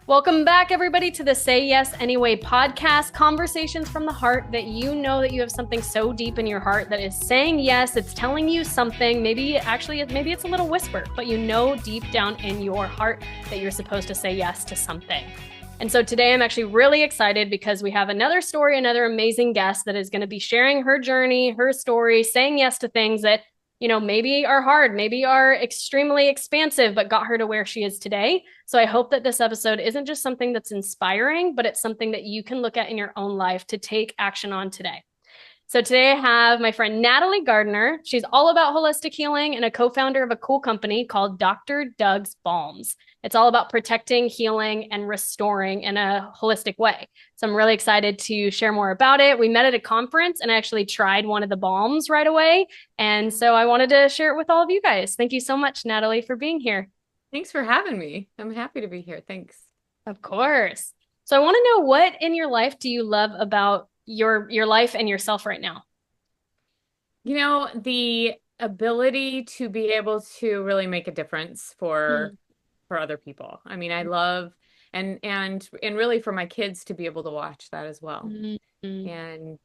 Welcome back, everybody, to the Say Yes Anyway podcast, conversations from the heart that you know that you have something so deep in your heart that is saying yes. It's telling you something. Maybe it's a little whisper, but you know deep down in your heart that you're supposed to say yes to something. And so today I'm actually really excited because we have another story, another amazing guest that is going to be sharing her journey, her story, saying yes to things that maybe are hard, maybe are extremely expansive, but got her to where she is today. So I hope that this episode isn't just something that's inspiring, but it's something that you can look at in your own life to take action on today. So today I have my friend Natalie Gardner. She's all about holistic healing and a co-founder of a cool company called Dr. Doug's Balms. It's all about protecting, healing, and restoring in a holistic way. So I'm really excited to share more about it. We met at a conference and I actually tried one of the balms right away. And so I wanted to share it with all of you guys. Thank you so much, Natalie, for being here. Thanks for having me. I'm happy to be here. Thanks. Of course. So I want to know, what in your life do you love about your life and yourself right now? The ability to be able to really make a difference for other people. I mean, I love and really for my kids to be able to watch that as well. Mm-hmm. And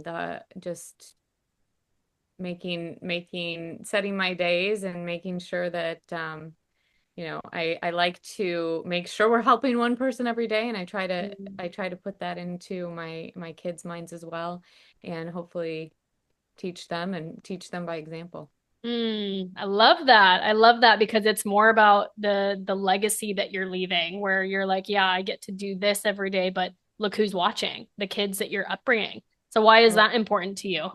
the just setting my days and making sure that I like to make sure we're helping one person every day, and I try to put that into my kids' minds as well, and hopefully teach them by example. I love that. I love that because it's more about the legacy that you're leaving, where you're like, yeah, I get to do this every day, but look who's watching, the kids that you're upbringing. So why is that important to you?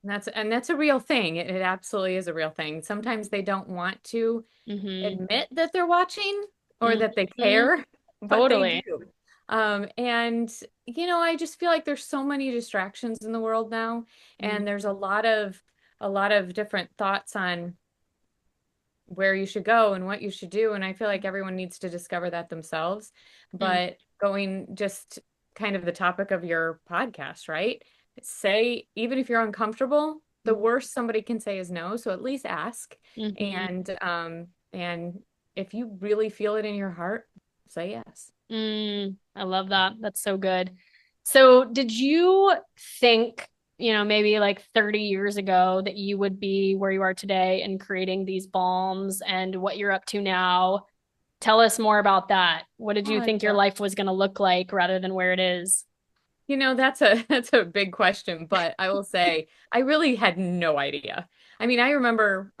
And that's a real thing. It absolutely is a real thing. Sometimes they don't want to Mm-hmm. admit that they're watching or that they Mm-hmm. care, but they Totally. do. And I just feel like there's so many distractions in the world now, and there's a lot of different thoughts on where you should go and what you should do. And I feel like everyone needs to discover that themselves. Mm-hmm. But going just kind of the topic of your podcast, right? Say, even if you're uncomfortable, the worst somebody can say is no. So at least ask. Mm-hmm. And if you really feel it in your heart, say yes. I love that. That's so good. So, did you think, maybe like 30 years ago that you would be where you are today and creating these balms and what you're up to now? Tell us more about that. What did you Oh, think your life was going to look like rather than where it is? That's a that's a big question, but I will say I really had no idea. I mean, I remember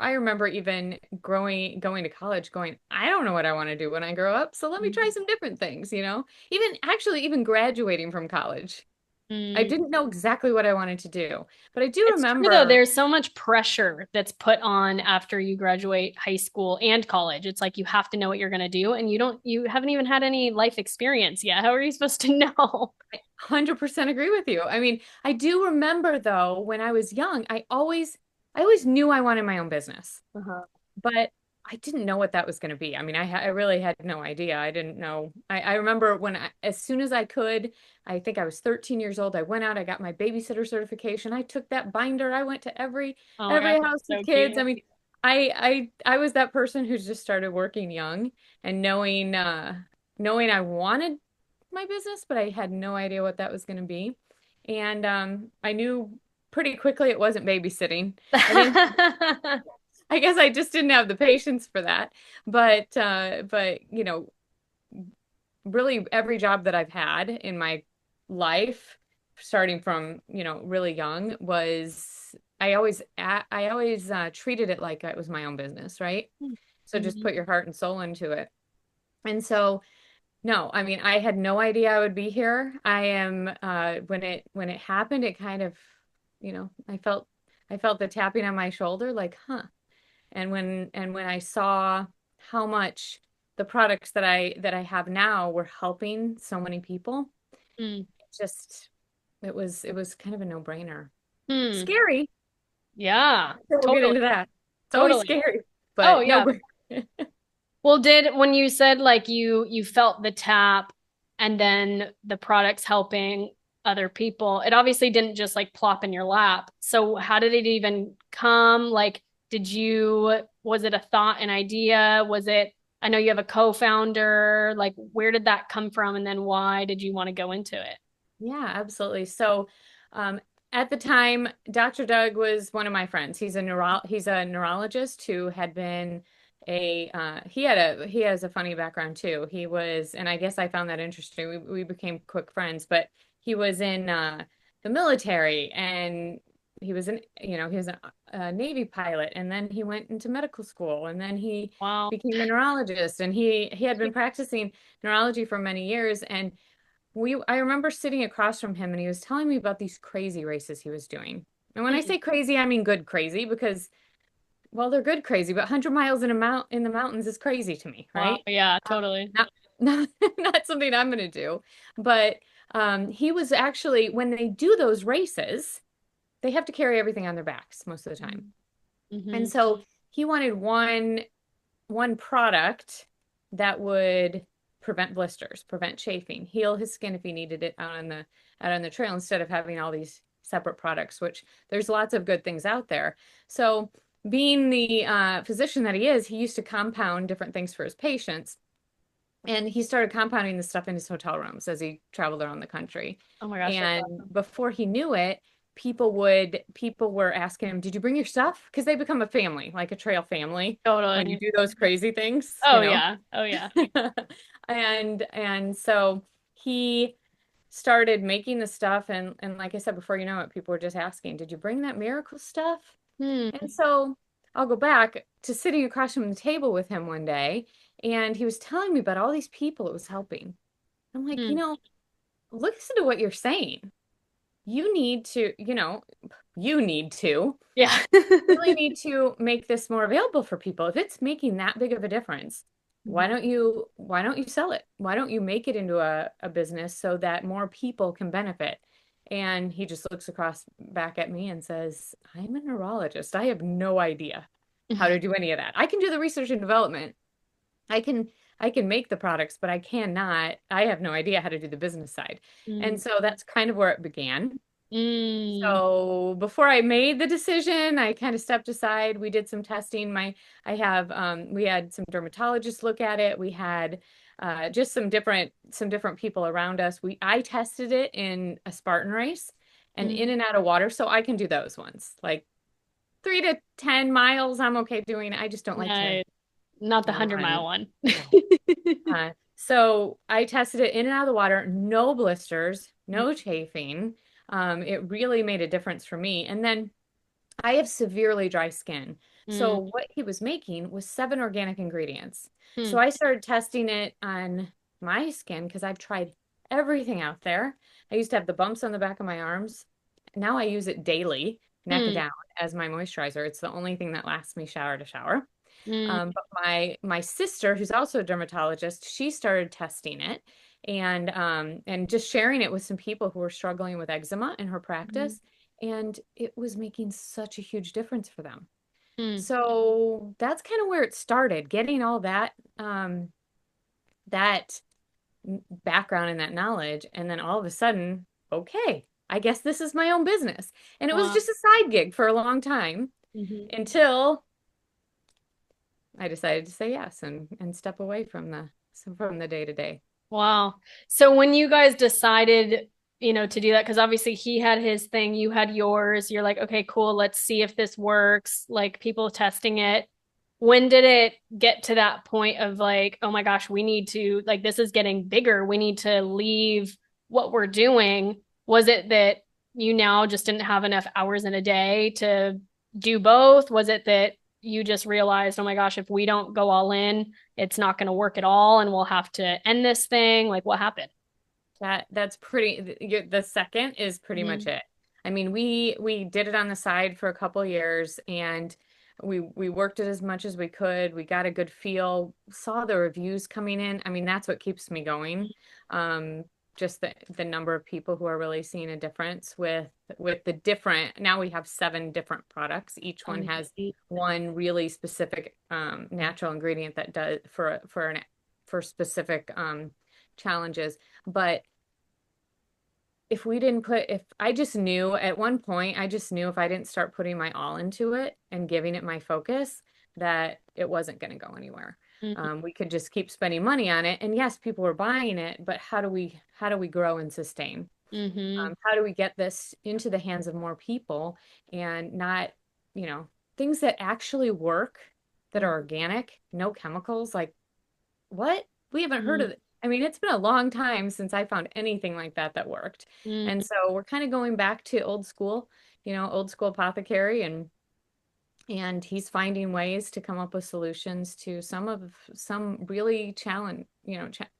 even going to college going, I don't know what I want to do when I grow up, so let me try some different things. Even graduating from college. I Mm. didn't know exactly what I wanted to do, but I do It's true though. remember. There's so much pressure that's put on after you graduate high school and college. It's like you have to know what you're going to do, and you haven't even had any life experience yet. How are you supposed to know? 100% agree with you. I mean, I do remember though, when I was young, I always knew I wanted my own business, Uh-huh. but I didn't know what that was going to be. I mean, I really had no idea. I didn't know. I remember as soon as I could, I think I was 13 years old. I went out, I got my babysitter certification. I took that binder. I went to every Oh my every gosh, that's house with so kids. I cute. mean, I was that person who just started working young and knowing I wanted my business, but I had no idea what that was going to be. And I knew pretty quickly it wasn't babysitting. I didn't I guess I just didn't have the patience for that. But really every job that I've had in my life, starting from, really young, was I always treated it like it was my own business, right? So just Mhm. put your heart and soul into it. And so no, I mean, I had no idea I would be here. I am when it happened, it kind of, I felt the tapping on my shoulder like, huh. And when I saw how much the products that I have now were helping so many people, Mm. just it was kind of a no-brainer. Hmm. Scary. Yeah, So we'll get totally. into that. It's always Totally. scary, Oh but no yeah. brainer. Well, when you said like you felt the tap and then the products helping other people, it obviously didn't just like plop in your lap. So how did it even come? Like, was it a thought, an idea? Was it I know you have a co-founder. Like, where did that come from? And then why did you want to go into it? Yeah, absolutely. So, um, at the time, Dr. Doug was one of my friends. He's a neurologist who had been he has a funny background too. He was, and I guess I found that interesting. We became quick friends, but he was in the military, and he was a Navy pilot, and then he went into medical school, and then he Wow. became a neurologist, and he had been practicing neurology for many years. And I remember sitting across from him, and he was telling me about these crazy races he was doing. And when I Hmm. say crazy, I mean good crazy, because, well, they're good crazy, but 100 miles in the mountains is crazy to me, Wow. right? Yeah, totally. Not not not something I'm going to do. But he was actually, when they do those races, they have to carry everything on their backs most of the time. And Mm-hmm. so he wanted one product that would prevent blisters, prevent chafing, heal his skin if he needed it out on the trail, instead of having all these separate products, which there's lots of good things out there. So being the physician that he is, he used to compound different things for his patients. And he started compounding the stuff in his hotel rooms as he traveled around the country. Oh my gosh, that's And awesome. before he knew it, people were asking him, "Did you bring your stuff?" Because they become a family, like a trail family, when you Totally. do those crazy things, Oh yeah. Oh yeah. And so he started making the stuff, and like I said, before you know it, people were just asking, "Did you bring that miracle stuff?" Hmm. And so I'll go back to sitting across from the table with him one day, and he was telling me about all these people it was helping. I'm like, Hmm. listen to what you're saying. You need to, you need to Yeah. really need to make this more available for people. If it's making that big of a difference, why don't you sell it? Why don't you make it into a business so that more people can benefit? And he just looks across back at me and says, "I'm a neurologist. I have no idea how to do any of that. I can do the research and development. I can I can make the products, but I have no idea how to do the business side." And Mm. so that's kind of where it began. Mm. So before I made the decision, I kind of stepped aside. We did some testing. We had some dermatologists look at it. We had just some different people around us. I tested it in a Spartan race and in Mm. and out of water, so I can do those ones. Like 3 to 10 miles, I'm okay doing. I just don't like to Nice. Not the 100 mile run. one. No. So I tested it in and out of the water, no blisters, no chafing. It really made a difference for me. And then I have severely dry skin. So Mm. what he was making was 7 organic ingredients. So Mm. I started testing it on my skin because I've tried everything out there. I used to have the bumps on the back of my arms. Now I use it daily, neck Mm. down, as my moisturizer. It's the only thing that lasts me shower to shower. Mm. But my sister, who's also a dermatologist, she started testing it and just sharing it with some people who were struggling with eczema in her Mm. practice, and it was making such a huge difference for them. Mm. So that's kind of where it started, getting all that background and that knowledge, and then all of a sudden, okay, I guess this is my own business. And it was Wow. just a side gig for a long time Mhm. until I decided to say yes and step away from the day to day. Wow. So when you guys decided, to do that, because obviously he had his thing, you had yours, you're like, okay, cool, let's see if this works, like people testing it. When did it get to that point of like, oh my gosh, we need to, like, this is getting bigger. We need to leave what we're doing? Was it that you now just didn't have enough hours in a day to do both? Was it that you just realized, oh my gosh, if we don't go all in, it's not going to work at all and we'll have to end this thing? Like, what happened? That's the second is pretty much Mm-hmm. it. I mean, we did it on the side for a couple years, and we worked it as much as we could. We got a good feel, saw the reviews coming in. I mean, that's what keeps me going. Um, just the number of people who are really seeing a difference with the different. Now we have 7 different products. Each one has one really specific natural ingredient that does for specific challenges. But if I just knew at one point, I just knew if I didn't start putting my all into it and giving it my focus, that it wasn't going to go anywhere. We could just keep spending money on it. And yes, people were buying it, but how do we grow and sustain? Mm-hmm. How do we get this into the hands of more people and not, things that actually work, that are organic, no chemicals, like what? We haven't heard of it. I mean, it's been a long time since I found anything like that that worked. Mm-hmm. And so we're kind of going back to old school apothecary, and he's finding ways to come up with solutions to some really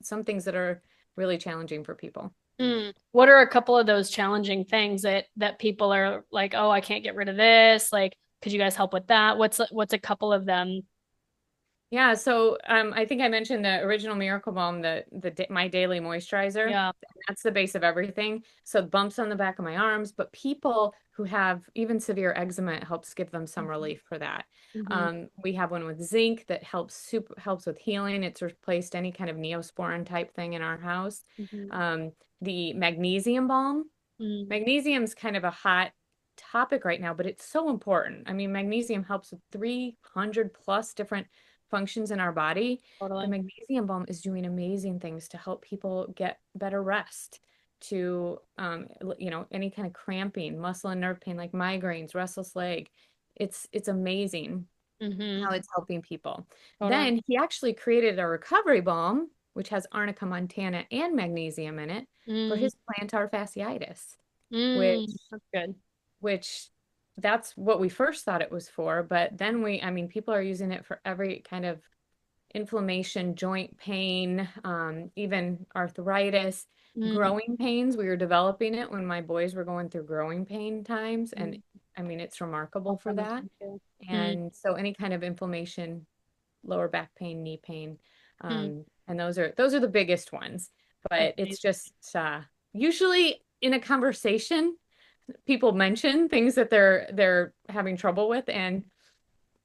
some things that are really challenging for people. Mm. What are a couple of those challenging things that people are like, oh, I can't get rid of this. Like, could you guys help with that? What's a couple of them? Yeah, so I think I mentioned the original Miracle Balm, my daily moisturizer. Yeah. That's the base of everything. So bumps on the back of my arms, but people who have even severe eczema, it helps give them some relief for that. Mm-hmm. We have one with zinc that helps with healing. It's replaced any kind of neosporin type thing in our house. Mm-hmm. The magnesium balm. Mm. Magnesium's kind of a hot topic right now, but it's so important. I mean, magnesium helps with 300 plus different functions in our body. The Totally. magnesium balm is doing amazing things to help people get better rest, to any kind of cramping, muscle and nerve pain like migraines, restless leg. It's amazing Mm-hmm. how it's helping people. Totally. Then he actually created a recovery balm, which has arnica montana and magnesium in it for Mm. his plantar fasciitis, which Mm. That's good. which that's what we first thought it was for. But then I mean, people are using it for every kind of inflammation, joint pain, even arthritis, Mm. growing pains. We were developing it when my boys were going through growing pain times. And Mm. I mean, it's remarkable I'll for send this that. one too. Mm. And so any kind of inflammation, lower back pain, knee pain, Mm. and those are the biggest ones. That's But it's amazing. just usually in a conversation, people mention things that they're having trouble with, and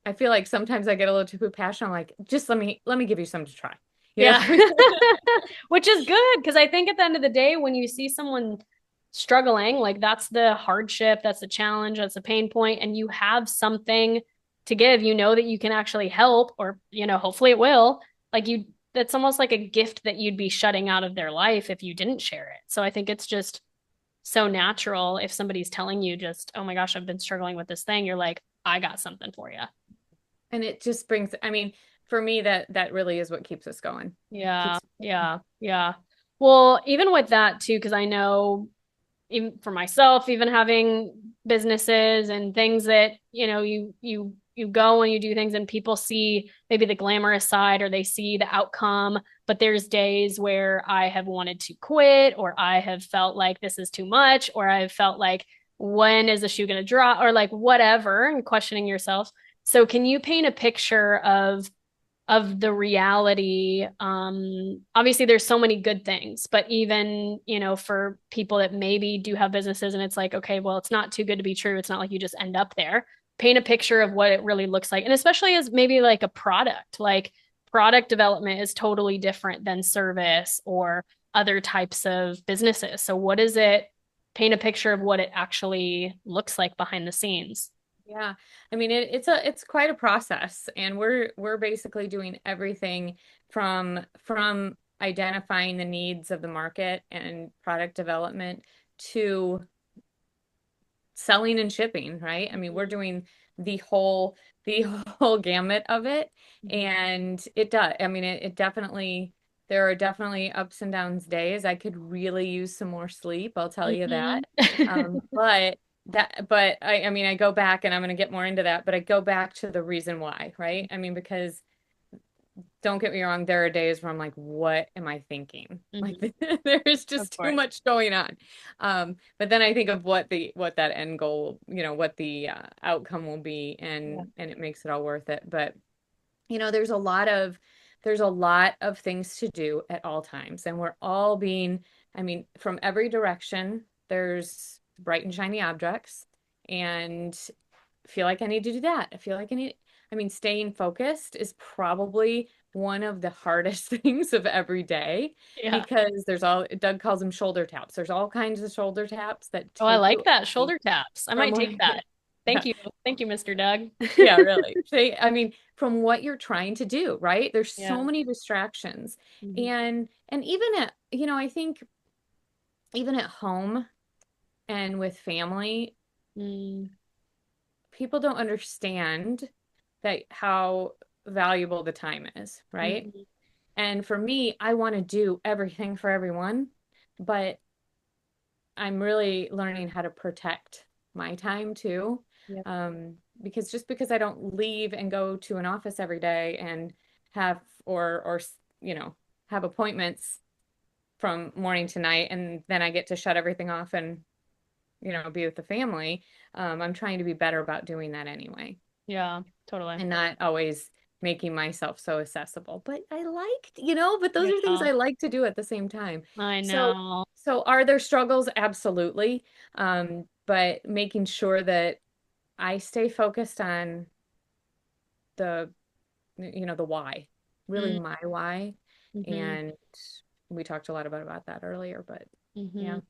I feel like sometimes I get a little too passionate. I'm like, just let me give you some to try. You Yeah. know? Which is good because I think at the end of the day, when you see someone struggling, like that's the hardship, that's the challenge, that's the pain point, and you have something to give, you know that you can actually help, or, hopefully it will. Like that's almost like a gift that you'd be shutting out of their life if you didn't share it. So I think it's just so natural if somebody's telling you just, oh my gosh, I've been struggling with this thing, you're like, I got something for you. And it just brings, I mean, for me, that really is what keeps us going. Yeah, Keeps, yeah, yeah. Well, even with that too, because I know even for myself, even having businesses and things that, you go and you do things and people see maybe the glamorous side or they see the outcome, but there's days where I have wanted to quit or I have felt like this is too much or I've felt like when is the shoe going to drop or like whatever and questioning yourself. So can you paint a picture of the reality? Obviously there's so many good things, but even, for people that maybe do have businesses and it's like, okay, well, it's not too good to be true. It's not like you just end up there. Paint a picture of what it really looks like. And especially as maybe like a product, like product development is totally different than service or other types of businesses. So what is it? Paint a picture of what it actually looks like behind the scenes. yeah. I mean, it's quite a process, and we're basically doing everything from identifying the needs of the market and product development to selling and shipping, right? I mean, we're doing the whole the whole gamut of it. Mm-hmm. And it does. I mean, it definitely there are definitely ups and downs days. I could really use some more sleep, I'll tell you Mm-hmm. that. But I mean, I go back and I'm going to get more into that, but I go back to the reason why, right? I mean, because don't get me wrong, there are days where I'm like, what am I thinking? Like Mm-hmm. there's Of just too course. much going on. But then I think of what that end goal, what the outcome will be, Yeah. and it makes it all worth it. But there's a lot of things to do at all times, and we're all being, I mean, from every direction, there's bright and shiny objects, and feel like I need to do that. I mean, staying focused is probably one of the hardest things of every day Yeah. because Doug calls them shoulder taps. There's all kinds of shoulder taps that Oh, I take you like that. away Shoulder taps. I from might what, take that. yeah, Thank you. Thank you, Mr. Doug. yeah, really. I mean, from what you're trying to do, right? There's Yeah. so many distractions. Mhm. And even at, I think even at home and with family, Mm. people don't understand that how valuable the time is, right? Mhm. And for me, I want to do everything for everyone, but I'm really learning how to protect my time too. Yep. Because just because I don't leave and go to an office every day and have or you know have appointments from morning to night, and then I get to shut everything off and be with the family. I'm trying to be better about doing that anyway, Yeah, totally. and not always making myself so accessible. But I liked, but those are things Yeah, I like to do at the same time. I So, know. so are there struggles? Absolutely. But making sure that I stay focused on the, the why, really my why. Mm-hmm. And we talked a lot about that earlier, but Mm-hmm. yeah.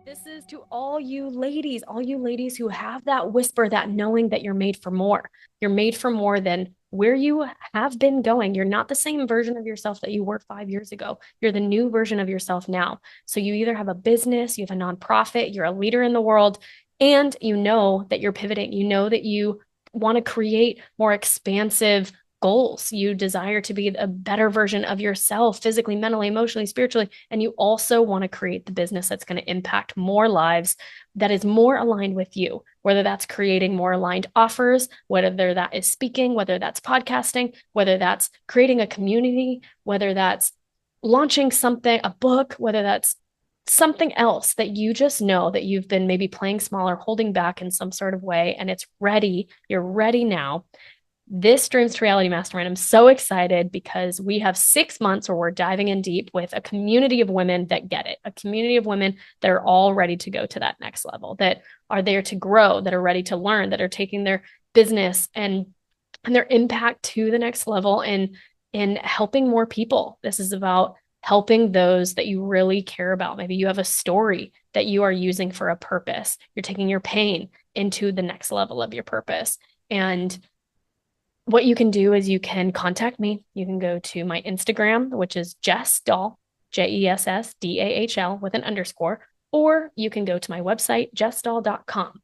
This is to all you ladies who have that whisper, that knowing that you're made for more. You're made for more than where you have been going. You're not the same version of yourself that you were 5 years ago. You're the new version of yourself now. So you either have a business, you have a nonprofit, you're a leader in the world, and you know that you're pivoting. You know that you want to create more expansive goals. You desire to be a better version of yourself, physically, mentally, emotionally, spiritually. And you also want to create the business that's going to impact more lives, that is more aligned with you, whether that's creating more aligned offers, whether that is speaking, whether that's podcasting, whether that's creating a community, whether that's launching something, a book, whether that's something else that you just know that you've been maybe playing small or holding back in some sort of way, and it's ready. You're ready now. This Dreams to Reality Mastermind, I'm so excited because we have 6 months where we're diving in deep with a community of women that get it, a community of women that are all ready to go to that next level, that are there to grow, that are ready to learn, that are taking their business and their impact to the next level and in helping more people. This is about helping those that you really care about. Maybe you have a story that you are using for a purpose. You're taking your pain into the next level of your purpose. And what you can do is you can contact me. You can go to my Instagram, which is Jess Dahl, JessDahl with an underscore, or you can go to my website, jessdahl.com.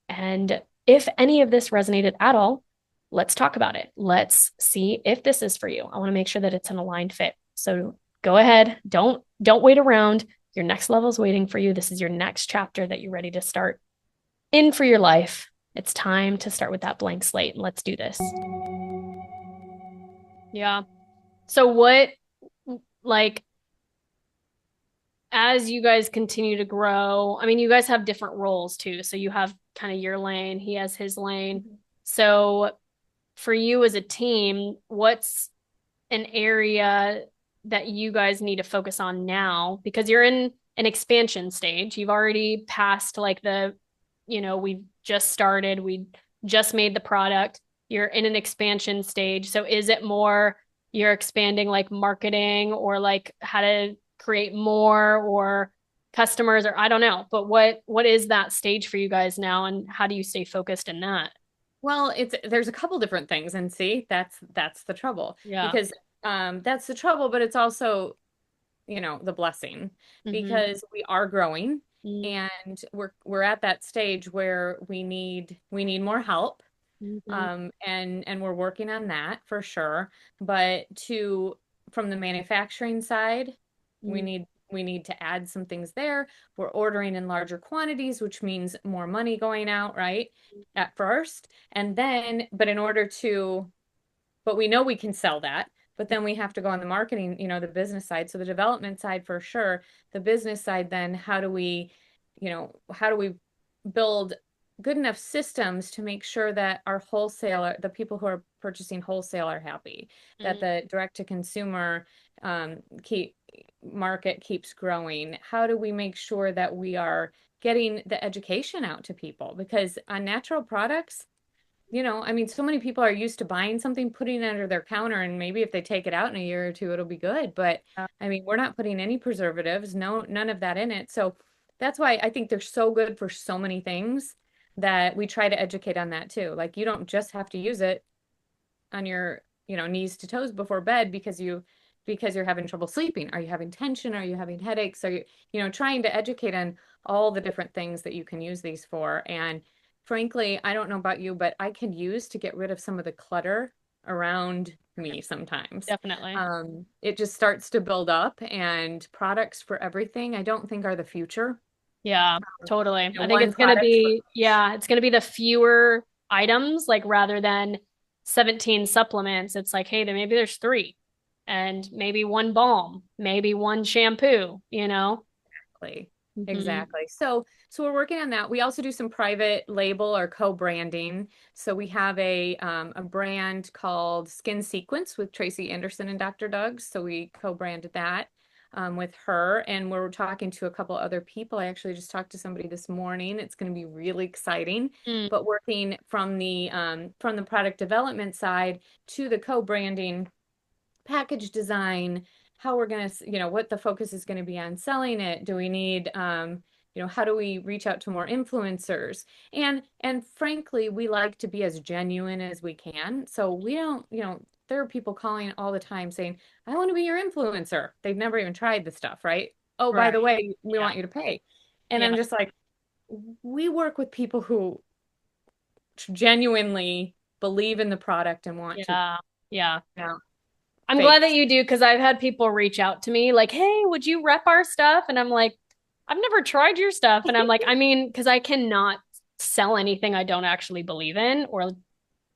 And if any of this resonated at all, let's talk about it. Let's see if this is for you. I want to make sure that it's an aligned fit. So go ahead. Don't wait around. Your next level is waiting for you. This is your next chapter that you're ready to start in for your life. It's time to start with that blank slate and let's do this. Yeah. So what, like, as you guys continue to grow, I mean, you guys have different roles too. So you have kind of your lane, he has his lane. So for you as a team, what's an area that you guys need to focus on now? Because you're in an expansion stage. You've already passed like we just started, we just made the product. You're in an expansion stage. So is it more you're expanding like marketing or like how to create more or customers or I don't know, but what is that stage for you guys now and how do you stay focused in that? Well, there's a couple different things, and see, that's the trouble. Yeah. Because that's the trouble, but it's also, the blessing, Mm-hmm. because we are growing, Mm-hmm. and we're at that stage where we need more help. Mm-hmm. And we're working on that for sure. But from the manufacturing side, we need to add some things there. We're ordering in larger quantities, which means more money going out, right? At first. And then, but we know we can sell that. But then we have to go on the marketing, the business side. So the development side for sure. The business side, then how do we build good enough systems to make sure that our wholesaler, the people who are purchasing wholesale, are happy, that the direct to consumer keep market keeps growing? How do we make sure that we are getting the education out to people? Because on natural products, I mean, so many people are used to buying something, putting it under their counter, and maybe if they take it out in a year or two, it'll be good. But I mean, we're not putting any preservatives, none of that in it. So that's why I think they're so good for so many things. that we try to educate on that too. Like you don't just have to use it on your, knees to toes before bed because you're having trouble sleeping. Are you having tension? Are you having headaches? Are you, trying to educate on all the different things that you can use these for. And frankly, I don't know about you, but I could use to get rid of some of the clutter around me sometimes. Definitely. It just starts to build up, and products for everything, I don't think are the future. Yeah, totally. I think One it's gonna product for be, yeah, it's gonna be the fewer items, like rather than 17 supplements. It's like, hey, there maybe there's three and maybe one balm, maybe one shampoo, you know? exactly. Hmm. Exactly. So we're working on that. We also do some private label or co-branding. So we have a brand called Skin Sequence with Tracy Anderson and Dr. Doug. So we co-branded that with her, and we're talking to a couple other people. I actually just talked to somebody this morning. It's going to be really exciting. Mm, But working from the product development side to the co-branding, package design, how we're going to, what the focus is going to be on selling it. Do we need, how do we reach out to more influencers? And frankly, we like to be as genuine as we can. So we don't, there are people calling all the time saying, I want to be your influencer. They've never even tried the stuff, right? Oh, by right. the way, we Yeah. want you to pay. And Yeah. I'm just like, we work with people who genuinely believe in the product and want to, Yeah. Yeah. know, I'm glad that fakes. you do because I've had people reach out to me like, hey, would you rep our stuff? And I'm like, I've never tried your stuff. And I'm like, I mean, because I cannot sell anything I don't actually believe in, or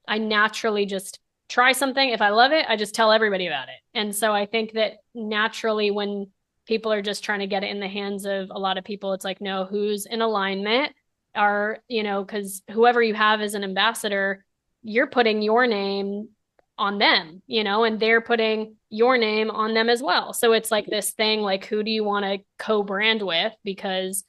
I naturally just try something. If I love it, I just tell everybody about it. And so I think that naturally, when people are just trying to get it in the hands of a lot of people, it's like, no, who's in alignment are, because whoever you have as an ambassador, you're putting your name on them, and they're putting your name on them as well. So it's like this thing, like, who do you want to co-brand with? Because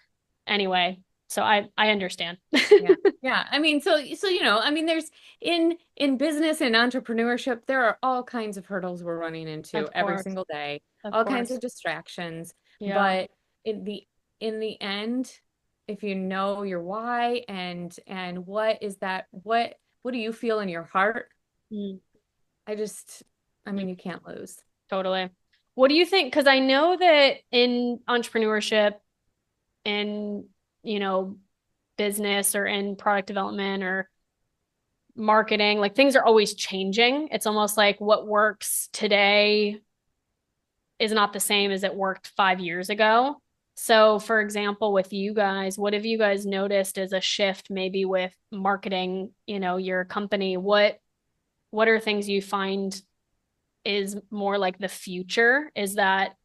anyway, so I understand. Yeah. Yeah. I mean, so I mean, there's in business and entrepreneurship, there are all kinds of hurdles we're running into Of every course. single day, Of all kinds course. of distractions. Yeah. But in the end, if you know your why and what is that, what do you feel in your heart? Mm, I just, I mm, mean, you can't lose. totally. What do you think? Because I know that in entrepreneurship, in, you know, business or in product development or marketing, like things are always changing. It's almost like what works today is not the same as it worked 5 years ago. So, for example, with you guys, what have you guys noticed as a shift maybe with marketing, your company? What are things you find is more like the future? Is that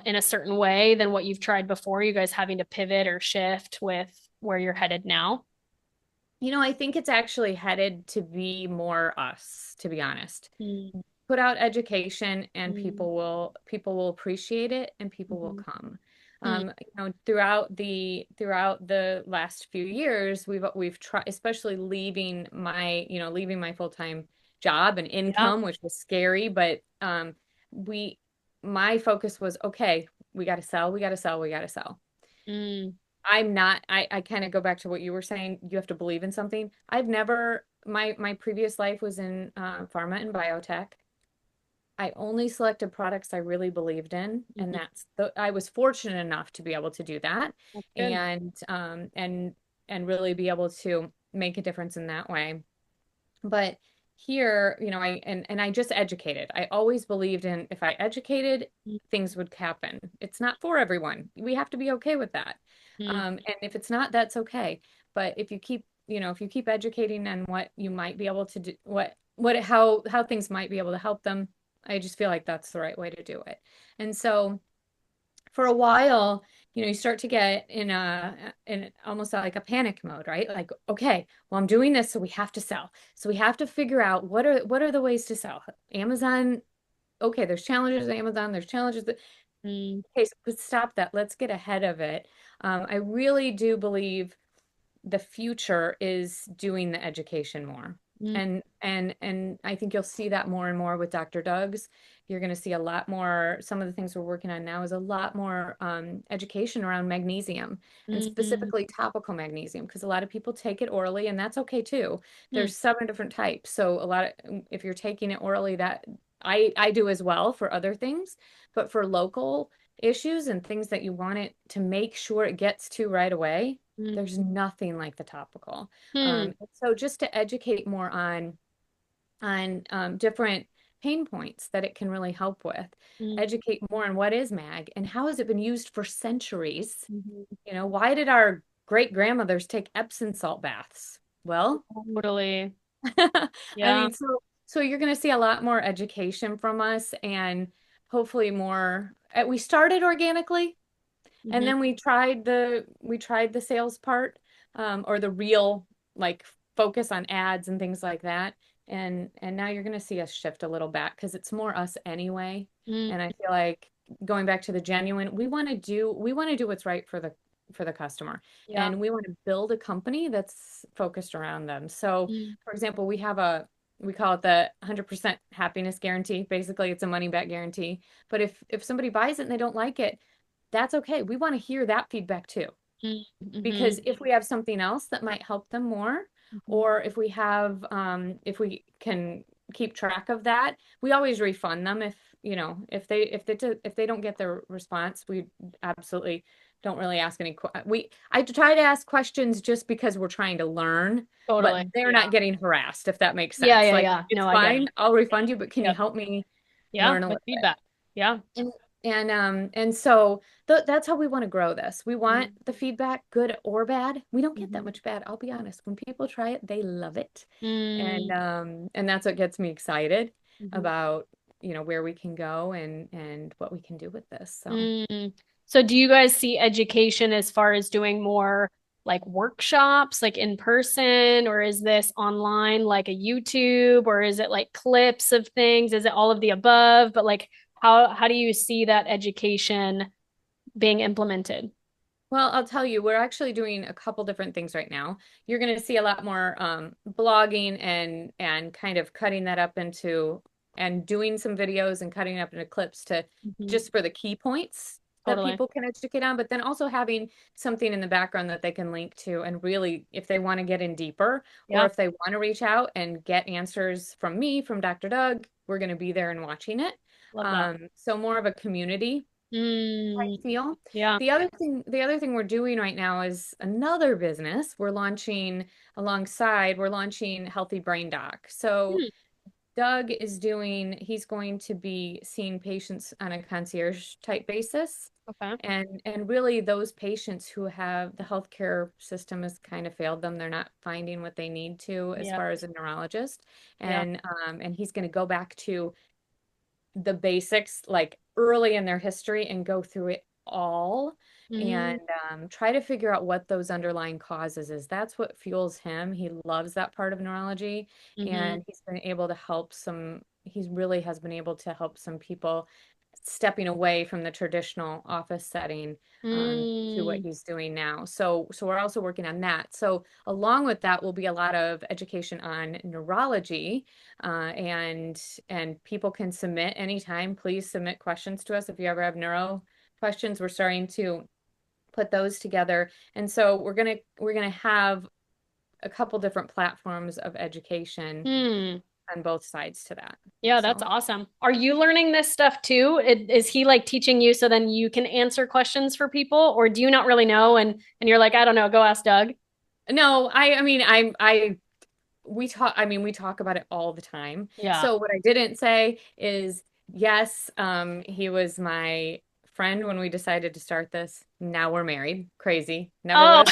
in a certain way than what you've tried before? You guys having to pivot or shift with where you're headed now? I think it's actually headed to be more us, to be honest. Mm, Put out education and mm, people will appreciate it and people will mhm, come. mm. Throughout the last few years, we've tried, especially leaving my full-time job and Yeah. income, which was scary, but we my focus was, okay, we got to sell, we got to sell, we got to sell. Mm, I kind of go back to what you were saying. You have to believe in something. I've never, my previous life was in pharma and biotech. I only selected products I really believed in, and mhm. I was fortunate enough to be able to do that, That's good. and really be able to make a difference in that way. But here, and I just educated. I always believed in, if I educated, things would happen. It's not for everyone. We have to be okay with that. Mm, And if it's not, that's okay. But if you keep educating on what you might be able to do, how things might be able to help them, I just feel like that's the right way to do it. And so for a while, you start to get in almost like a panic mode, right? Like, okay, well, I'm doing this, so we have to sell. So we have to figure out what are the ways to sell. Amazon, okay, there's challenges at Amazon, there's challenges that, mm, okay, so let's stop that. Let's get ahead of it. I really do believe the future is doing the education more. Mm, And I think you'll see that more and more with Dr. Doug's. You're going to see a lot more. Some of the things we're working on now is a lot more education around magnesium, and mm, specifically topical magnesium, because a lot of people take it orally, and that's okay too. mm, There's 7 different types. So a lot of, if you're taking it orally, that I do as well for other things, but for local issues and things that you want it to make sure it gets to right away, mm, there's nothing like the topical. mm, So just to educate more on different pain points that it can really help with, mm, educate more on what is mag and how has it been used for centuries. mhm. Why did our great grandmothers take Epsom salt baths? Well, Totally. I Yeah. mean, so you're going to see a lot more education from us, and hopefully more. We started organically, and Hmm. then we tried the sales part, or the real, like, focus on ads and things like that. And now you're going to see us shift a little back because it's more us anyway. Mm, And I feel like going back to the genuine, we want to do what's right for the customer. yeah. And we want to build a company that's focused around them. So, Mm, for example, we call it the 100% happiness guarantee. Basically, it's a money back guarantee. But if somebody buys it and they don't like it, that's okay. We want to hear that feedback too. mm, mhm, Because if we have something else that might help them more, mhm. or if we can keep track of that, we always refund them. If they don't get their response, we absolutely don't really ask any. I try to ask questions just because we're trying to learn, but Totally. they're Yeah. not getting harassed, if that makes Yeah. sense. Yeah. Like, Yeah. it's No, I get it. fine, I'll refund you, but can you Yep. help me Yeah. learn a With little bit? feedback. Yeah. And so that's how we want to grow this. We want Mm, the feedback, good or bad. We don't get that mhm. much bad, I'll be honest. When people try it, they love it. And Mm, and that's what gets me excited mhm. about, where we can go and what we can do with this. So, Mm. So do you guys see education as far as doing more like workshops, like in person, or is this online, like a YouTube, or is it like clips of things? Is it all of the above? But like how do you see that education being implemented? well, I'll tell you, we're actually doing a couple different things right now. You're going to see a lot more blogging and kind of cutting that up into and doing some videos and cutting it up into clips to Mhm. just for the key points that Totally. people can educate on, but then also having something in the background that they can link to, and really, if they want to get in deeper, or Yeah. if they want to reach out and get answers from me, from Dr. Doug, we're going to be there and watching it. Love that. So more of a community type Mm, feel. yeah. The other thing we're doing right now is another business. We're launching Healthy Brain Doc. So Hmm. he's going to be seeing patients on a concierge type basis. Okay. And really, those patients who have the healthcare system has kind of failed them. They're not finding what they need to as Yeah. far as a neurologist. Yeah. And he's going to go back to the basics, like, early in their history, and go through it all, Mm, and try to figure out what those underlying causes is. That's what fuels him. He loves that part of neurology, hmm. and he really has been able to help some people stepping away from the traditional office setting, to what Mm, he's doing now. So we're also working on that. So along with that will be a lot of education on neurology, and people can submit anytime. Please submit questions to us if you ever have neuro questions. We're starting to put those together, and so we're gonna have a couple different platforms of education hmm. on both sides to that. Yeah, that's So. awesome. Are you learning this stuff too? Is he like teaching you so then you can answer questions for people, or do you not really know and you're like, I don't know, go ask Doug? No, I mean, we talk about it all the time. Yeah. So what I didn't say is, yes, he was my friend when we decided to start this. Now we're married. Crazy. Never would Oh.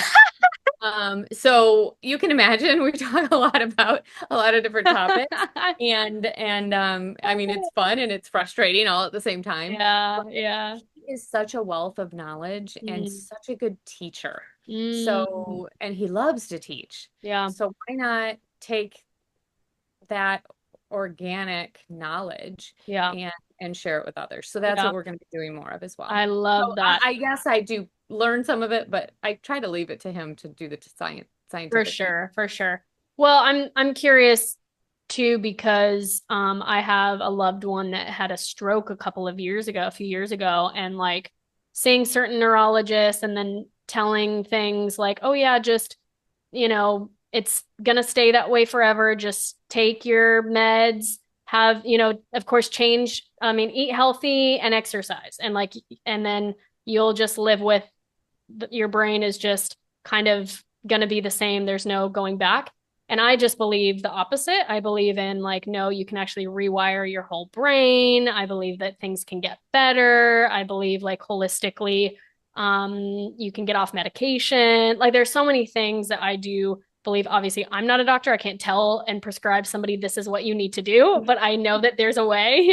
have. So you can imagine we talk a lot about a lot of different topics, and I mean, it's fun and it's frustrating all at the same time. Yeah, But yeah. he is such a wealth of knowledge and Mm, such a good teacher. mm, And he loves to teach. yeah, So why not take that organic knowledge yeah, and share it with others? So that's yeah. what we're going to be doing more of as well. I So love that. I guess I do learn some of it, but I try to leave it to him to do the For scientific piece. sure, for sure. Well, I'm curious too because I have a loved one that had a stroke a few years ago, and like seeing certain neurologists and then telling things like, "Oh yeah, just, it's gonna stay that way forever. Just take your meds, have, of course, eat healthy and exercise, and like, and then you'll just live with your brain is just kind of going to be the same. There's no going back." And I just believe the opposite. I believe in like, no, you can actually rewire your whole brain. I believe that things can get better. I believe like holistically, you can get off medication. Like there's so many things that I do believe. Obviously, I'm not a doctor. I can't tell and prescribe somebody this is what you need to do, but I know that there's a way,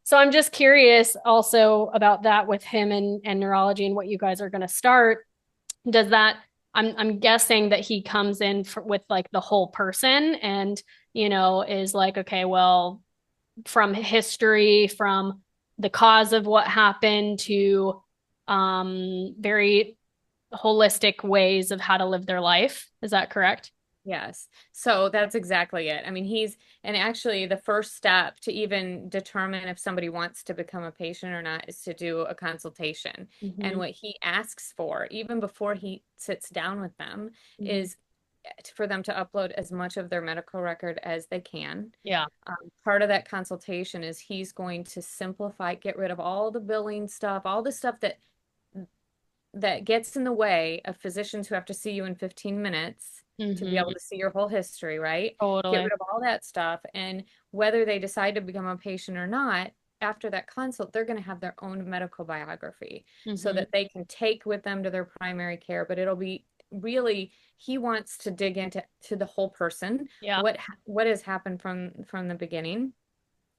So I'm just curious also about that with him and neurology and what you guys are going to start. Does that, I'm guessing that he comes in with like the whole person and, is like, okay, well, from history, from the cause of what happened to very holistic ways of how to live their life. Is that correct? Yes. So that's exactly it. I mean, and actually the first step to even determine if somebody wants to become a patient or not is to do a consultation. And Mm-hmm. what he asks for, even before he sits down with them, Mm-hmm. is for them to upload as much of their medical record as they can. Yeah. Part of that consultation is he's going to simplify, get rid of all the billing stuff, all the stuff that gets in the way of physicians who have to see you in 15 minutes to be able Mm-hmm. to see your whole history, right? Get Totally. rid of all that stuff. And whether they decide to become a patient or not, after that consult, they're going to have their own medical biography so Mm-hmm. that they can take with them to their primary care. But it'll be really, he wants to dig into the whole person, Yeah. what has happened from the beginning,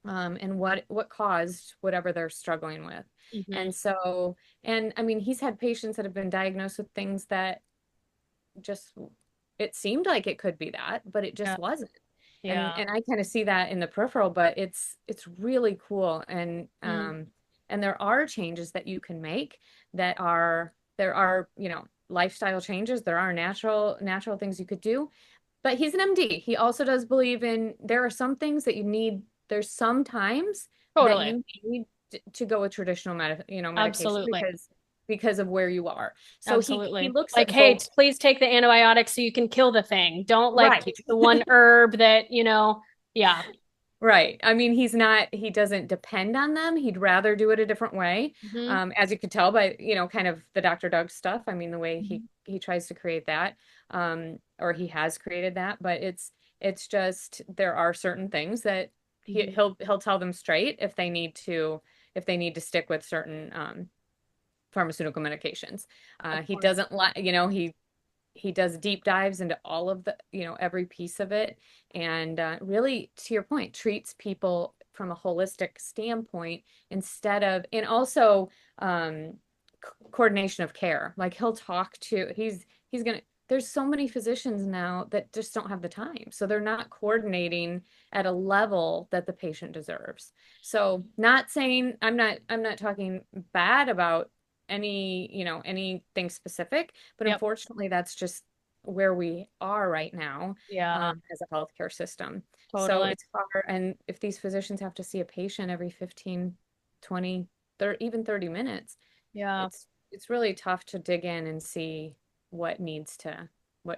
and what caused whatever they're struggling with. Mm-hmm. And so, and I mean, he's had patients that have been diagnosed with things that just it seemed like it could be that, but it Yeah. just wasn't. Yeah. And I kind of see that in the peripheral, but it's really cool. Mm. And there are changes that you can make there are, lifestyle changes, there are natural things you could do. But he's an MD. He also does believe in there are some things that you need, there's sometimes that Totally. you need to go with traditional medication Absolutely. because of where you are. So he Absolutely. looks Like, at hey, both. please take the antibiotics so you can kill the thing. Don't like Right. take the one herb that, yeah. Right. I mean, he doesn't depend on them. He'd rather do it a different way. Hmm. As you could tell by, kind of the Dr. Doug stuff. I mean, the way Hmm. he tries to create that, or he has created that, but it's just there are certain things that Hmm. he'll tell them straight if they need to stick with certain pharmaceutical medications. Of He course. doesn't like, he does deep dives into all of the, every piece of it. And really, to your point, treats people from a holistic standpoint and also coordination of care. Like he's going to, there's so many physicians now that just don't have the time. So they're not coordinating at a level that the patient deserves. So not saying I'm not talking bad about anything specific, but Yep. unfortunately that's just where we are right now, Yeah. as a healthcare system. So Totally. it's hard, and if these physicians have to see a patient every 15, 20, 30, even 30 minutes, Yeah. it's really tough to dig in and see what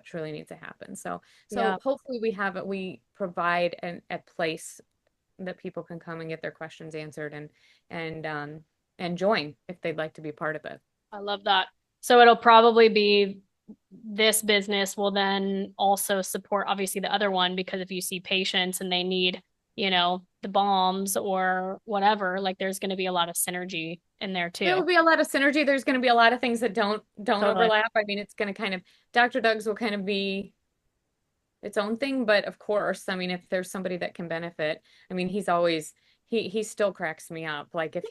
truly needs to happen. So Yeah. hopefully we provide a place that people can come and get their questions answered and join if they'd like to be part of it. I love that. So it'll probably be this business will then also support obviously the other one because if you see patients and they need, the balms or whatever, like there's going to be a lot of synergy in there There too. will be a lot of synergy. There's going to be a lot of things that don't Totally. overlap. I mean, it's going to kind of Dr. Doug's will kind of be its own thing, but of course, I mean, if there's somebody that can benefit, I mean, he still cracks me up. Like if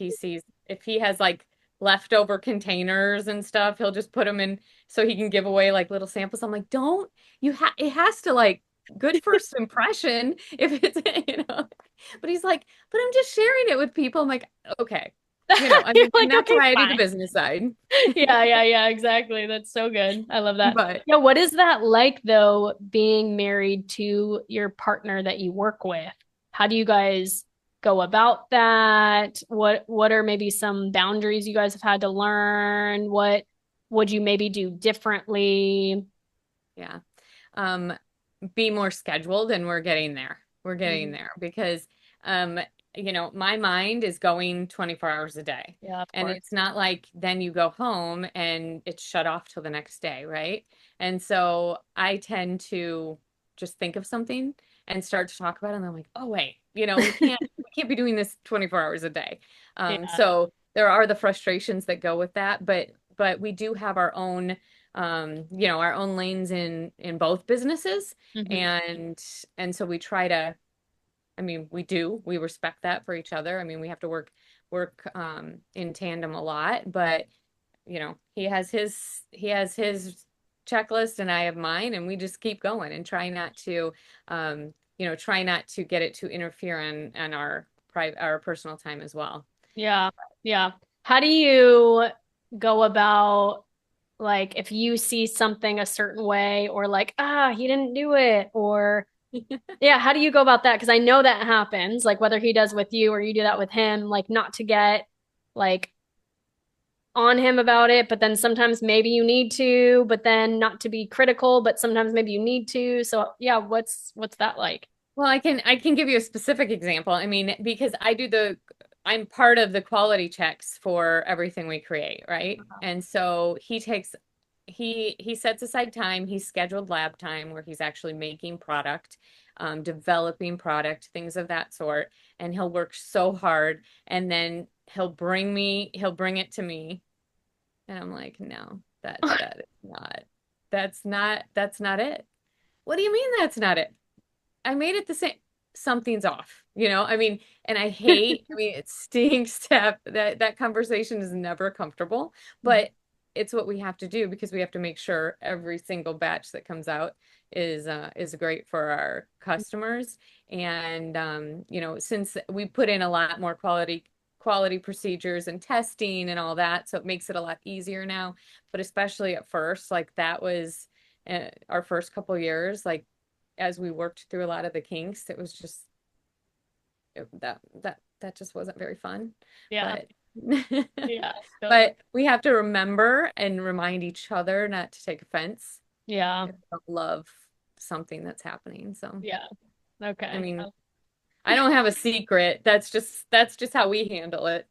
he has like leftover containers and stuff, he'll just put them in so he can give away like little samples. I'm like, don't it has to like good first impression if it's but he's like, but I'm just sharing it with people. I'm like, okay. I You're mean, and like, that's okay, why I do the fine. business side. Yeah, exactly. That's so good. I love that. But Yeah, what is that like though, being married to your partner that you work with? How do you guys go about that? What are maybe some boundaries you guys have had to learn? What would you maybe do differently? yeah. Um, be more scheduled, and we're getting there. We're getting Mhm. there because um, my mind is going 24 hours a day. Yeah, of And course. it's not like then you go home and it's shut off till the next day, right? And so I tend to just think of something and start to talk about it, and I'm like, oh wait, we can't be doing this 24 hours a day. Yeah. So there are the frustrations that go with that, but we do have our own lanes in both businesses, Hmm. and so we try to, I mean, we respect that for each other. I mean, we have to work in tandem a lot, but he has his checklist and I have mine, and we just keep going and try not to get it to interfere on our personal time as well. Yeah. Yeah. How do you go about, like, if you see something a certain way, or like, he didn't do it, or yeah, how do you go about that? Because I know that happens, like whether he does with you or you do that with him, like not to get like on him about it, but then sometimes maybe you need to, but then not to be critical, but sometimes maybe you need to. So yeah, what's that like? Well, I can give you a specific example. I mean, because I'm part of the quality checks for everything we create, right? And so he sets aside time, he's scheduled lab time where he's actually making product, developing product, things of that sort, and he'll work so hard, and then he'll bring it to me, and I'm like, no, that's not it. What do you mean that's not it? I made it the same. Something's off, I mean, and it stinks to have that conversation is never comfortable, but it's what we have to do because we have to make sure every single batch that comes out is great for our customers. And since we put in a lot more quality procedures and testing and all that, so it makes it a lot easier now. But especially at first, like that was our first couple years, like as we worked through a lot of the kinks, it was just that just wasn't very fun. Yeah. But Yeah, totally. but we have to remember and remind each other not to take offense Yeah. if we don't love something that's happening. So, Yeah. I Okay. mean, I don't have a secret. That's just how we handle it.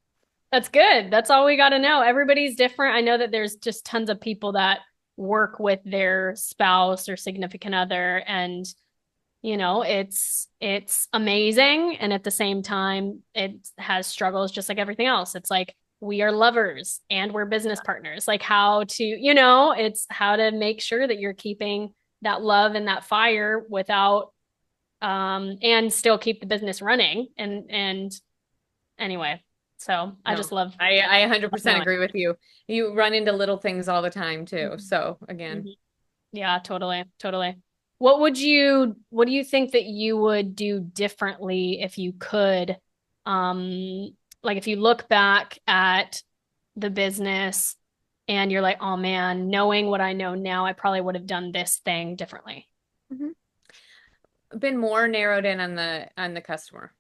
That's good. That's all we got to know. Everybody's different. I know that there's just tons of people that work with their spouse or significant other, and it's amazing, and at the same time it has struggles just like everything else. It's like we are lovers and we're business partners. Like how to, it's how to make sure that you're keeping that love and that fire without and still keep the business running. And anyway, so I just No, love I 100% knowing. agree with you. You run into little things all the time too. Mhm. So again, Mhm. Yeah, totally, totally. What do you think that you would do differently if you could, like if you look back at the business and you're like, oh man, knowing what I know now, I probably would have done this thing differently. Mhm. Been more narrowed in on the customer.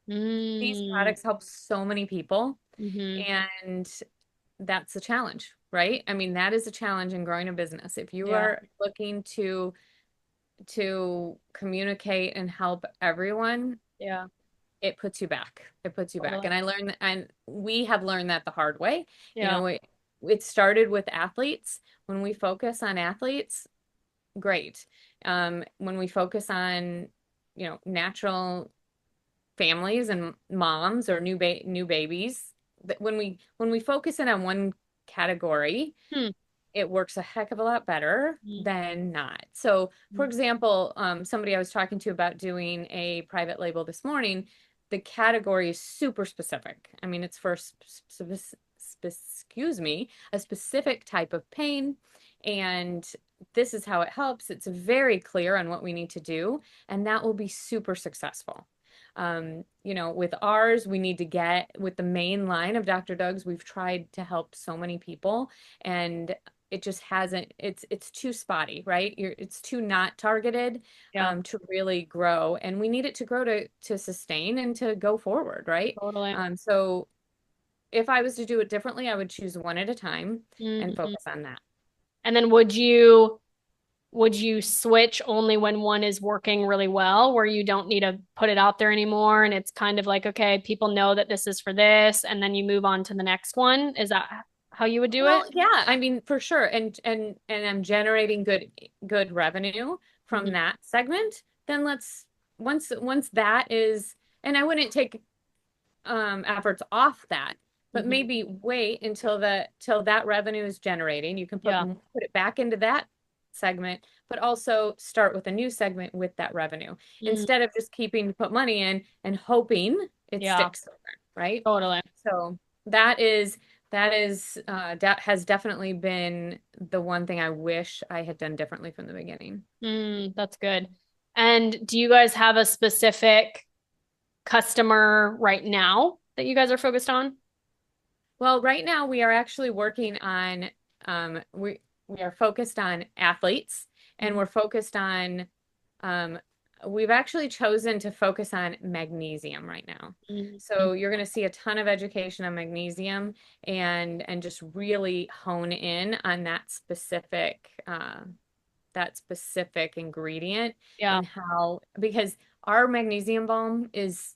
These Mm, products help so many people, hmm. and that's a challenge, right? I mean, that is a challenge in growing a business. If you Yeah, are looking to communicate and help everyone, yeah, it puts you back. It puts you back. totally. And I learned, and we have learned that the hard way. You Yeah, know, it started with athletes. When we focus on athletes, great. When we focus on, natural families and moms or new babies, that when we focus in on one category, hmm. it works a heck of a lot better than not. So, for Hmm. example, somebody I was talking to about doing a private label this morning, the category is super specific. I mean, it's for excuse me, a specific type of pain, and this is how it helps. It's very clear on what we need to do, and that will be super successful. With ours, we need to get with the main line of Dr. Doug's, we've tried to help so many people, and it just hasn't, it's too spotty, right? It's too not targeted Yeah, to really grow. And we need it to grow to sustain and to go forward, right? totally. So if I was to do it differently, I would choose one at a time and Mm-hmm. focus on that. And then would you switch only when one is working really well, where you don't need to put it out there anymore and it's kind of like, okay, people know that this is for this, and then you move on to the next one? Is that how you would do Well, it? yeah, I mean, for sure. And I'm generating good revenue from Mhm. that segment, then let's once that is, and I wouldn't take efforts off that, but Mhm. maybe wait until till that revenue is generating. You can Yeah. put it back into that segment, but also start with a new segment with that revenue Mm, instead of just put money in and hoping it yeah, sticks somewhere, right? totally. So that is that has definitely been the one thing I wish I had done differently from the beginning. That's good. And do you guys have a specific customer right now that you guys are focused on? Well, right now we are actually working on we are focused on athletes, and we're focused on um, we've actually chosen to focus on magnesium right now. Mhm. So you're going to see a ton of education on magnesium and just really hone in on that specific ingredient Yeah. and how, because our magnesium balm is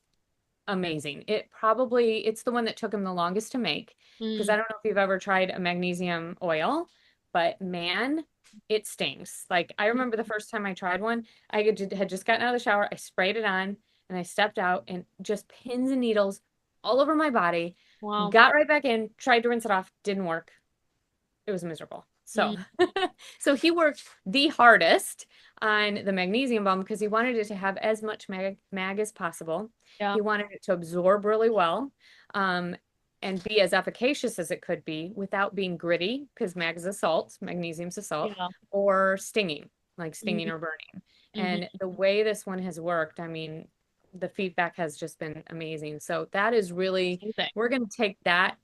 amazing. It's the one that took him the longest to make, because I Mm. don't know if you've ever tried a magnesium oil, but man, it stings. Like I remember the first time I tried one, had just gotten out of the shower, I sprayed it on and I stepped out and just pins and needles all over my body, Wow. got right back in, tried to rinse it off, didn't work. It was miserable. So, Mm. so he worked the hardest on the magnesium balm because he wanted it to have as much mag as possible. Yeah. He wanted it to absorb really well, um, and be as efficacious as it could be without being gritty, because mag is a salt, magnesium's a salt, Yeah. or stinging, like stinging Mm-hmm. or burning. Mm-hmm. And the way this one has worked, I mean, the feedback has just been amazing. So that is really, Amazing. we're going to take that.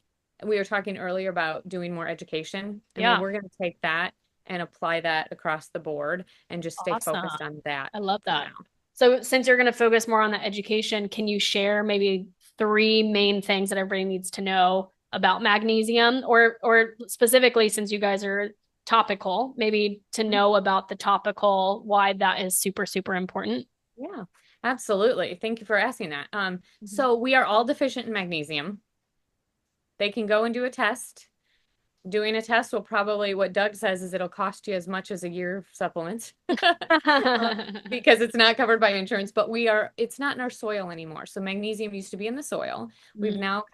We were talking earlier about doing more education. I mean, Yeah. we're going to take that and apply that across the board and just stay Awesome. focused on that I love for that. now. So, since you're going to focus more on the education, can you share maybe three main things that everybody needs to know about magnesium, or specifically, since you guys are topical, maybe to know about the topical, why that is super, super important? Yeah, absolutely. Thank you for asking that. Mhm. So we are all deficient in magnesium. They can go and do a test. Doing a test will probably, what Doug says is it'll cost you as much as a year of supplements because it's not covered by insurance, but it's not in our soil anymore. So magnesium used to be in the soil. We've Mm, now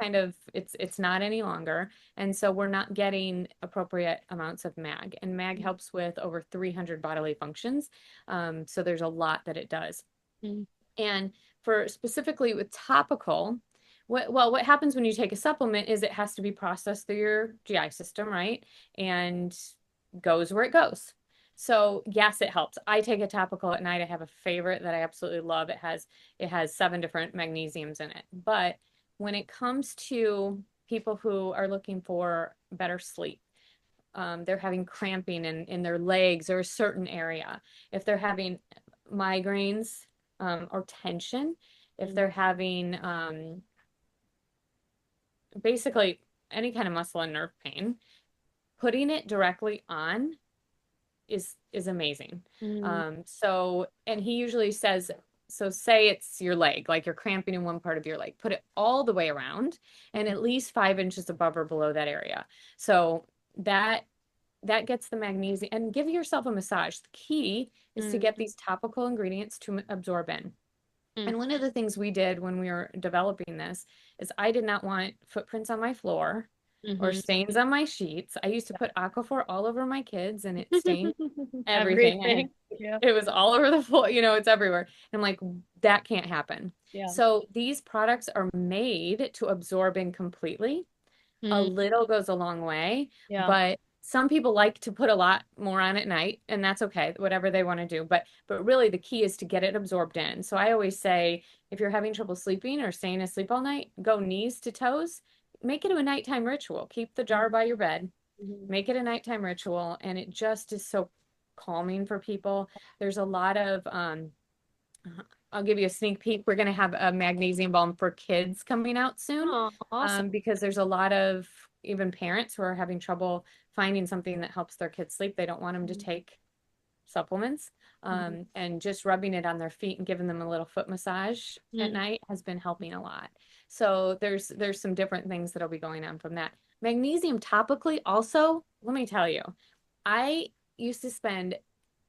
it's not any longer. And so we're not getting appropriate amounts of mag, and mag helps with over 300 bodily functions. So there's a lot that it does. mm, And for specifically with topical, what happens when you take a supplement is it has to be processed through your GI system, right? And goes where it goes. So yes, it helps. I take a topical at night. I have a favorite that I absolutely love. It has 7 different magnesiums in it. But when it comes to people who are looking for better sleep, they're having cramping in their legs or a certain area, if they're having migraines, or tension, if mm, they're having basically any kind of muscle and nerve pain, putting it directly on is amazing. mm, And he usually says, so say it's your leg, like you're cramping in one part of your leg, put it all the way around and at least 5 inches above or below that area. So that that gets the magnesium, and give yourself a massage. The key is to mm, get these topical ingredients to absorb in. mm, And one of the things we did when we were developing this is I did not want footprints on my floor or mhm. stains on my sheets. I used to put Aquaphor all over my kids and it stained everything. Everything. Yeah. It was all over the floor, it's everywhere. And I'm like, that can't happen. Yeah. So these products are made to absorb in completely. A Mm, little goes a long way, yeah. but some people like to put a lot more on at night, and that's okay, whatever they want to do. But really the key is to get it absorbed in. So I always say, if you're having trouble sleeping or staying asleep all night, go knees to toes. Make it a nighttime ritual. Keep the jar by your bed. Mhm. Make it a nighttime ritual, and it just is so calming for people. There's a lot of I'll give you a sneak peek. We're going to have a magnesium balm for kids coming out soon, Oh, awesome. because there's a lot of even parents who are having trouble finding something that helps their kids sleep. They don't want them to take supplements. Mhm. And just rubbing it on their feet and giving them a little foot massage at Mhm. night has been helping a lot. So there's some different things that'll be going on from that. Magnesium topically also, let me tell you, I used to spend,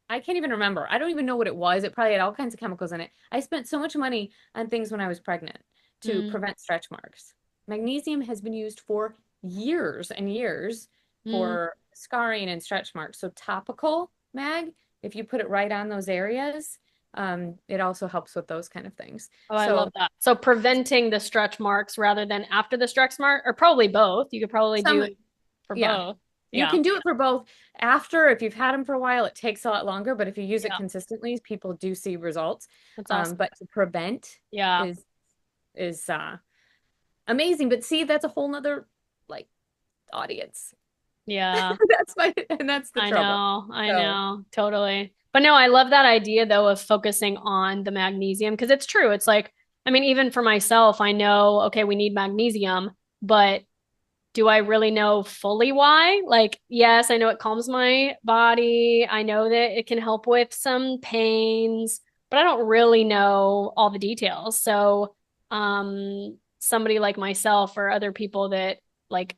I can't even remember. I don't even know what it was. It probably had all kinds of chemicals in it. I spent so much money on things when I was pregnant to Mhm. prevent stretch marks. Magnesium has been used for years and years Mhm. for scarring and stretch marks. So topical mag, if you put it right on those areas, it also helps with those kind of things. Oh, I love So that. So preventing the stretch marks rather than after the stretch mark, or probably both. You could probably some, do for yeah, both. you Yeah. can do it for both. After, if you've had them for a while, it takes a lot longer, but if you use it Yeah. consistently, people do see results. That's awesome. But to prevent Yeah. is amazing. But see, that's a whole nother like audience. Yeah. That's the I trouble. know. I So know. Totally. But no, I love that idea though of focusing on the magnesium because it's true. It's like, I mean, even for myself, I know, okay, we need magnesium, but do I really know fully why? Like, yes, I know it calms my body. I know that it can help with some pains, but I don't really know all the details. So, somebody like myself or other people that like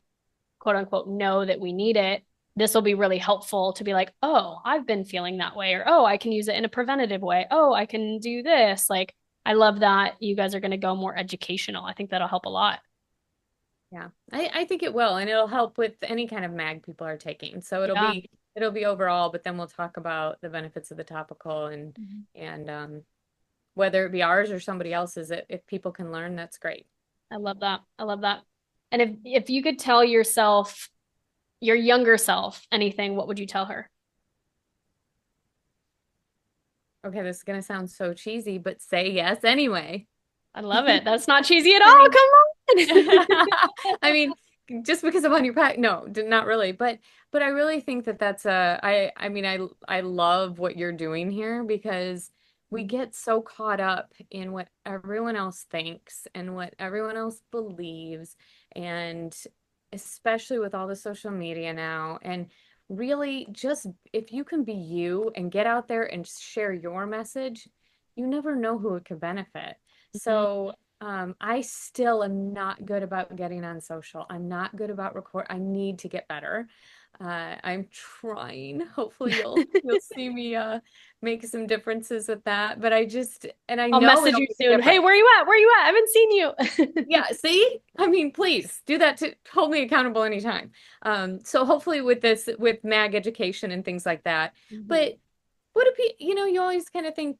quote unquote know that we need it, this will be really helpful to be like, oh, I've been feeling that way, or oh, I can use it in a preventative way. Oh, I can do this. Like, I love that you guys are going to go more educational. I think that'll help a lot. yeah, I think it will, and it'll help with any kind of mag people are taking. So Yeah. it'll be overall, but then we'll talk about the benefits of the topical Mhm. and whether it be ours or somebody else's. If people can learn, that's great. I love that. I love that. And if you could tell yourself, your younger self, anything, what would you tell her? Okay, this is gonna sound so cheesy, but say yes anyway. I love it. That's not cheesy at I all. mean, Come I mean, just because I'm on your pack, no, not really. But I really think that that's a I mean I love what you're doing here because we on. get so caught up in what everyone else thinks and what everyone else believes, and especially with all the social media now, and really just if you can be you and get out there and share your message, you never know who it could benefit. Mhm. So I still am not good about getting on social. I'm not good about record. I need to get better. I'm trying. Hopefully you'll see me make some differences with that. But I just and I I'll know message it'll you make a soon. Hey, difference. where you at? Where you at? I haven't seen you. Yeah, see? I mean, please do that to hold me accountable anytime. So hopefully with this with mag education and things like that. Mhm. But what do people, you always kind of think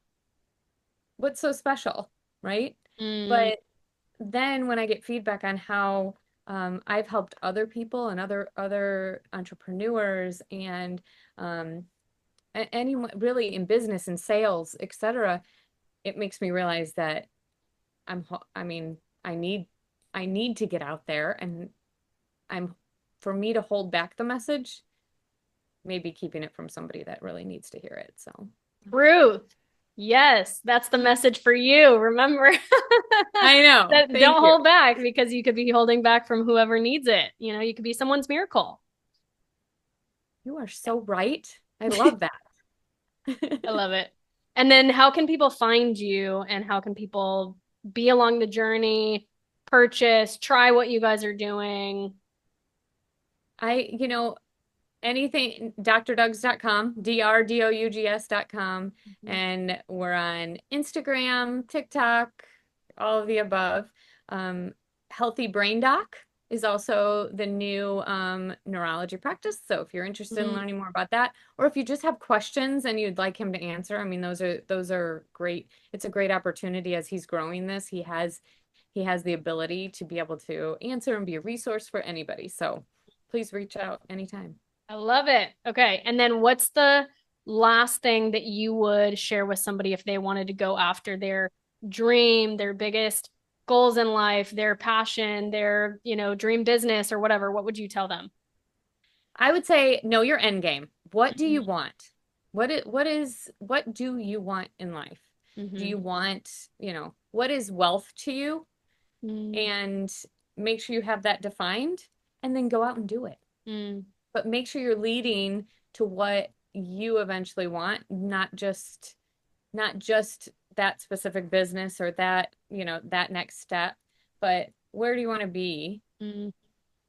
what's so special, right? Mm, But then when I get feedback on how I've helped other people and other entrepreneurs and anyone really in business and sales, etc., it makes me realize that I mean, I need I need to get out there, and I'm for me to hold back the message, maybe keeping it from somebody that really needs to hear it. So truth. Yes, that's the message for you. Remember I know. that Thank don't you. hold back because you could be holding back from whoever needs it. You know, you could be someone's miracle. You are so right. I love I that. love it. And then how can people find you and how can people be along the journey, purchase, try what you guys are doing? I anything drdougs.com, drdougs.com, Mhm. and we're on Instagram, TikTok, all of the above. um Healthy Brain Doc is also the new neurology practice, so if you're interested in Mhm. learning more about that, or if you just have questions and you'd like him to answer, I mean those are great. It's a great opportunity as he's growing this. He has the ability to be able to answer and be a resource for anybody, so please reach out anytime. I love it. Okay. And then what's the last thing that you would share with somebody if they wanted to go after their dream, their biggest goals in life, their passion, their, dream business or whatever? What would you tell them? I would say know your end game. What do Mm-hmm. you want? What do you want in life? Do Mm-hmm. you want, what is wealth to you? And make sure you have that defined and then go out and do it. Mm-hmm. But make sure you're leading to what you eventually want, not just that specific business or that, that next step, but where do you want to be Mm-hmm.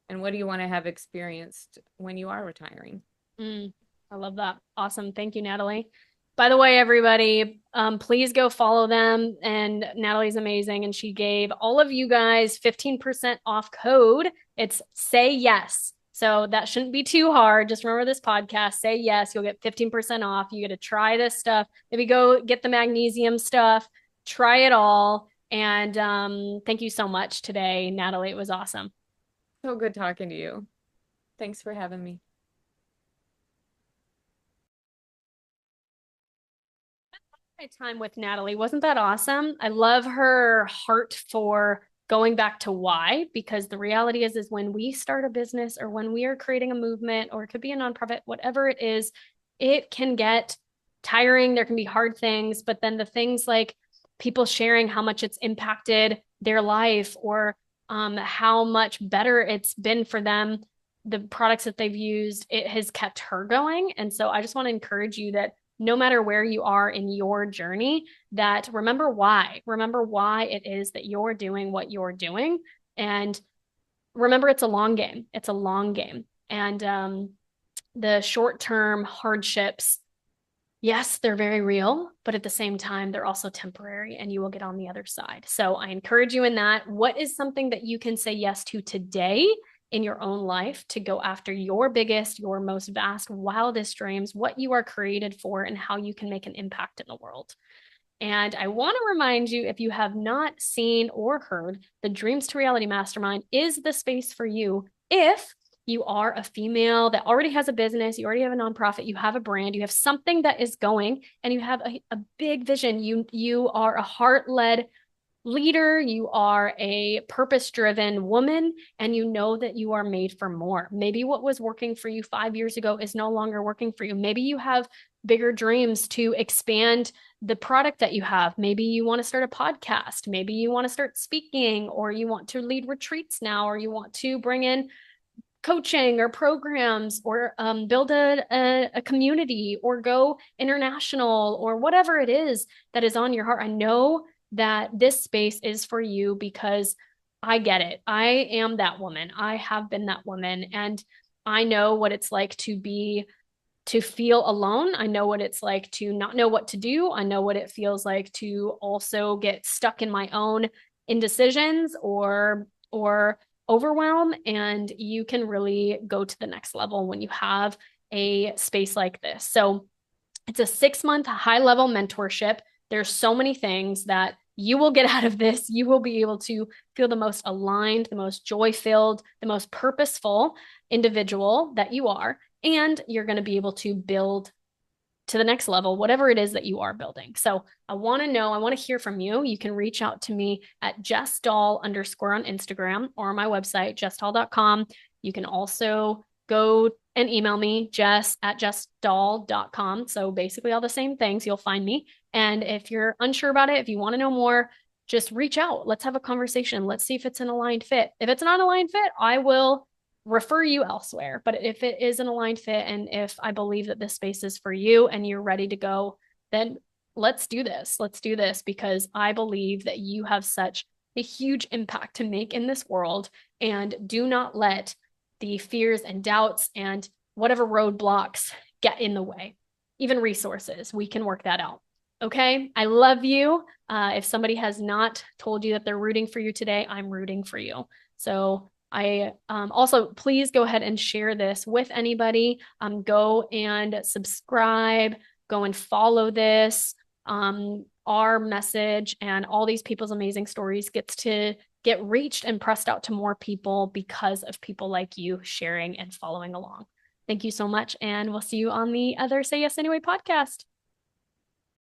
and what do you want to have experienced when you are retiring? I love that. Awesome. Thank you, Natalie. By the way, everybody, please go follow them. And Natalie's amazing. And she gave all of you guys 15% off code. It's say yes. So that shouldn't be too hard. Just remember this podcast, say yes. You'll get 15% off. You get to try this stuff. Maybe go get the magnesium stuff, try it all. And thank you so much today, Natalie. It was awesome. So good talking to you. Thanks for having me. My time with Natalie. Wasn't that awesome? I love her heart for going back to why, because the reality is when we start a business or when we are creating a movement or it could be a nonprofit, whatever it is, it can get tiring. There can be hard things, but then the things like people sharing how much it's impacted their life or how much better it's been for them, the products that they've used, it has kept her going. And so I just want to encourage you that no matter where you are in your journey, that remember why it is that you're doing what you're doing. And remember, it's a long game. It's a long game. And the short term hardships, yes, they're very real, but at the same time, they're also temporary and you will get on the other side. So I encourage you in that. What is something that you can say yes to today in your own life to go after your biggest, your most vast, wildest dreams, what you are created for, and how you can make an impact in the world? And I want to remind you, if you have not seen or heard, the Dreams to Reality Mastermind is the space for you if you are a female that already has a business, you already have a nonprofit, you have a brand, you have something that is going, and you have a big vision. You are a heart-led leader, you are a purpose-driven woman, and you know that you are made for more. Maybe what was working for you 5 years ago is no longer working for you. Maybe you have bigger dreams to expand the product that you have. Maybe you want to start a podcast. Maybe you want to start speaking, or you want to lead retreats now, or you want to bring in coaching or programs or build a community or go international or whatever it is that is on your heart. I know that this space is for you because I get it. I am that woman. I have been that woman. And I know what it's like to feel alone. I know what it's like to not know what to do. I know what it feels like to also get stuck in my own indecisions or overwhelm, and you can really go to the next level when you have a space like this. So it's a 6-month high level mentorship. There's so many things that you will get out of this. You will be able to feel the most aligned, the most joy filled, the most purposeful individual that you are. And you're going to be able to build to the next level, whatever it is that you are building. So I want to know, I want to hear from you. You can reach out to me at Jess Dahl _ on Instagram or on my website, jessdahl.com. You can also go and email me, jess@jessdahl.com. So basically all the same things, you'll find me. And if you're unsure about it, if you want to know more, just reach out. Let's have a conversation. Let's see if it's an aligned fit. If it's not an aligned fit, I will refer you elsewhere. But if it is an aligned fit and if I believe that this space is for you and you're ready to go, then let's do this. Let's do this because I believe that you have such a huge impact to make in this world. And do not let the fears and doubts and whatever roadblocks get in the way. Even resources, we can work that out. Okay. I love you. If somebody has not told you that they're rooting for you today, I'm rooting for you. So I also please go ahead and share this with anybody. Go and subscribe, go and follow this. Our message and all these people's amazing stories gets to get reached and pressed out to more people because of people like you sharing and following along. Thank you so much. And we'll see you on the other Say Yes Anyway podcast.